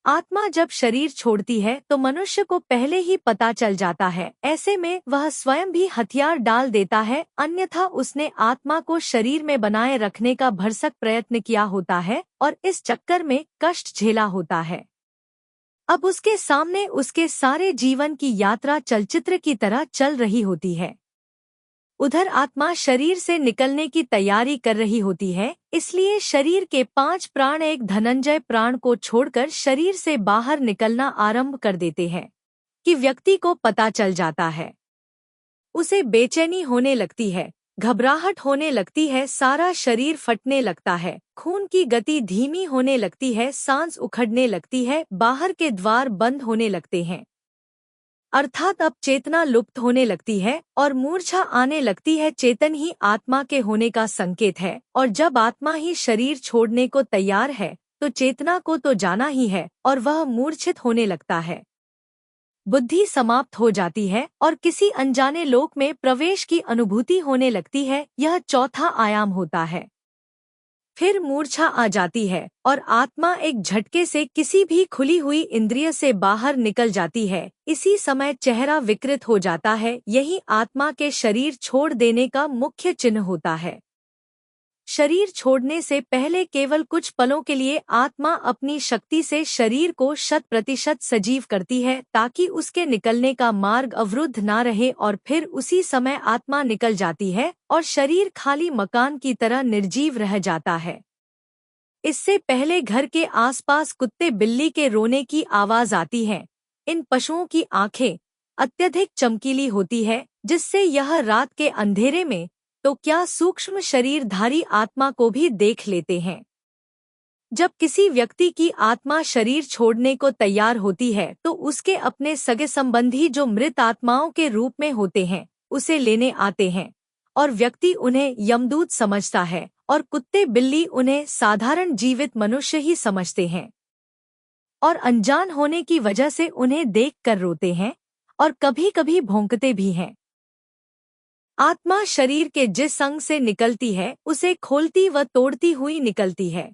आत्मा जब शरीर छोड़ती है तो मनुष्य को पहले ही पता चल जाता है। ऐसे में वह स्वयं भी हथियार डाल देता है, अन्यथा उसने आत्मा को शरीर में बनाए रखने का भरसक प्रयत्न किया होता है और इस चक्कर में कष्ट झेला होता है। अब उसके सामने उसके सारे जीवन की यात्रा चलचित्र की तरह चल रही होती है। उधर आत्मा शरीर से निकलने की तैयारी कर रही होती है, इसलिए शरीर के 5 प्राण एक धनंजय प्राण को छोड़कर शरीर से बाहर निकलना आरंभ कर देते हैं कि व्यक्ति को पता चल जाता है। उसे बेचैनी होने लगती है, घबराहट होने लगती है, सारा शरीर फटने लगता है, खून की गति धीमी होने लगती है, सांस उखड़ने लगती है, बाहर के द्वार बंद होने लगते हैं, अर्थात अब चेतना लुप्त होने लगती है और मूर्छा आने लगती है। चेतन ही आत्मा के होने का संकेत है, और जब आत्मा ही शरीर छोड़ने को तैयार है तो चेतना को तो जाना ही है और वह मूर्छित होने लगता है। बुद्धि समाप्त हो जाती है और किसी अनजाने लोक में प्रवेश की अनुभूति होने लगती है। यह चौथा आयाम होता है। फिर मूर्छा आ जाती है और आत्मा एक झटके से किसी भी खुली हुई इंद्रिय से बाहर निकल जाती है। इसी समय चेहरा विकृत हो जाता है। यही आत्मा के शरीर छोड़ देने का मुख्य चिन्ह होता है। शरीर छोड़ने से पहले केवल कुछ पलों के लिए आत्मा अपनी शक्ति से शरीर को 100% सजीव करती है, ताकि उसके निकलने का मार्ग अवरुद्ध ना रहे, और फिर उसी समय आत्मा निकल जाती है और शरीर खाली मकान की तरह निर्जीव रह जाता है। इससे पहले घर के आसपास कुत्ते बिल्ली के रोने की आवाज आती है। इन पशुओं की आंखें अत्यधिक चमकीली होती है, जिससे यह रात के अंधेरे में तो क्या सूक्ष्म शरीरधारी आत्मा को भी देख लेते हैं। जब किसी व्यक्ति की आत्मा शरीर छोड़ने को तैयार होती है तो उसके अपने सगे संबंधी जो मृत आत्माओं के रूप में होते हैं उसे लेने आते हैं, और व्यक्ति उन्हें यमदूत समझता है और कुत्ते बिल्ली उन्हें साधारण जीवित मनुष्य ही समझते हैं, और अनजान होने की वजह से उन्हें देख कर रोते हैं और कभी कभी भौंकते भी हैं। आत्मा शरीर के जिस अंग से निकलती है उसे खोलती व तोड़ती हुई निकलती है।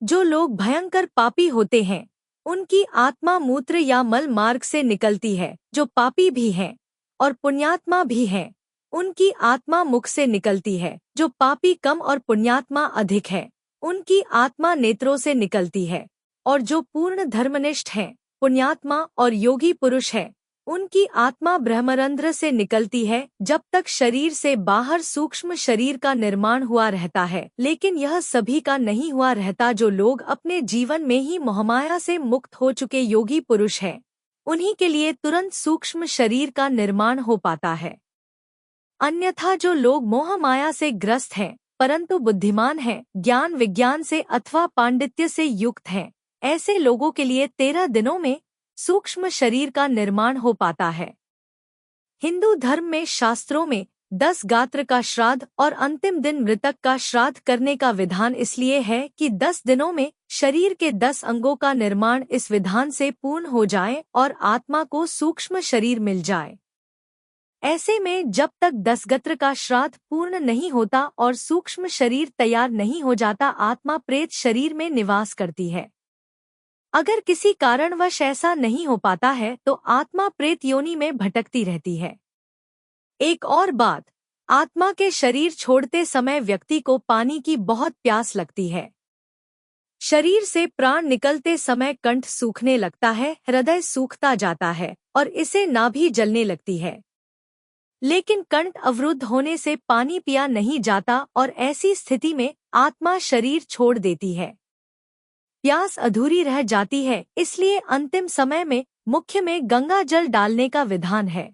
जो लोग भयंकर पापी होते हैं उनकी आत्मा मूत्र या मल मार्ग से निकलती है। जो पापी भी हैं और पुण्यात्मा भी हैं उनकी आत्मा मुख से निकलती है। जो पापी कम और पुण्यात्मा अधिक है उनकी आत्मा नेत्रों से निकलती है, और जो पूर्ण धर्मनिष्ठ हैं, पुण्यात्मा और योगी पुरुष है उनकी आत्मा ब्रह्मरंध्र से निकलती है। जब तक शरीर से बाहर सूक्ष्म शरीर का निर्माण हुआ रहता है, लेकिन यह सभी का नहीं हुआ रहता। जो लोग अपने जीवन में ही मोहमाया से मुक्त हो चुके योगी पुरुष हैं उन्हीं के लिए तुरंत सूक्ष्म शरीर का निर्माण हो पाता है। अन्यथा जो लोग मोह माया से ग्रस्त हैं परंतु बुद्धिमान हैं, ज्ञान विज्ञान से अथवा पांडित्य से युक्त हैं, ऐसे लोगों के लिए 13 दिनों में सूक्ष्म शरीर का निर्माण हो पाता है। हिंदू धर्म में शास्त्रों में 10 गात्र का श्राद्ध और अंतिम दिन मृतक का श्राद्ध करने का विधान इसलिए है कि 10 दिनों में शरीर के 10 अंगों का निर्माण इस विधान से पूर्ण हो जाए और आत्मा को सूक्ष्म शरीर मिल जाए। ऐसे में जब तक 10 गत्र का श्राद्ध पूर्ण नहीं होता और सूक्ष्म शरीर तैयार नहीं हो जाता, आत्मा प्रेत शरीर में निवास करती है। अगर किसी कारणवश ऐसा नहीं हो पाता है तो आत्मा प्रेत योनि में भटकती रहती है। एक और बात, आत्मा के शरीर छोड़ते समय व्यक्ति को पानी की बहुत प्यास लगती है। शरीर से प्राण निकलते समय कंठ सूखने लगता है, हृदय सूखता जाता है और इसे नाभि जलने लगती है। लेकिन कंठ अवरुद्ध होने से पानी पिया नहीं जाता और ऐसी स्थिति में आत्मा शरीर छोड़ देती है। प्यास अधूरी रह जाती है, इसलिए अंतिम समय में मुख्य में गंगा जल डालने का विधान है।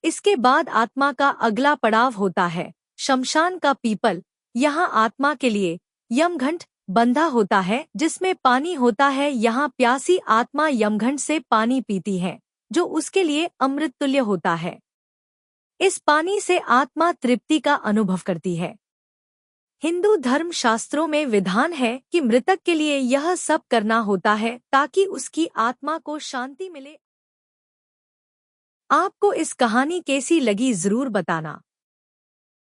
इसके बाद आत्मा का अगला पड़ाव होता है शमशान का पीपल। यहाँ आत्मा के लिए यमघंट बंधा होता है जिसमें पानी होता है। यहाँ प्यासी आत्मा यमघंट से पानी पीती है जो उसके लिए अमृत तुल्य होता है। इस पानी से आत्मा तृप्ति का अनुभव करती है। हिंदू धर्म शास्त्रों में विधान है कि मृतक के लिए यह सब करना होता है ताकि उसकी आत्मा को शांति मिले। आपको इस कहानी कैसी लगी जरूर बताना।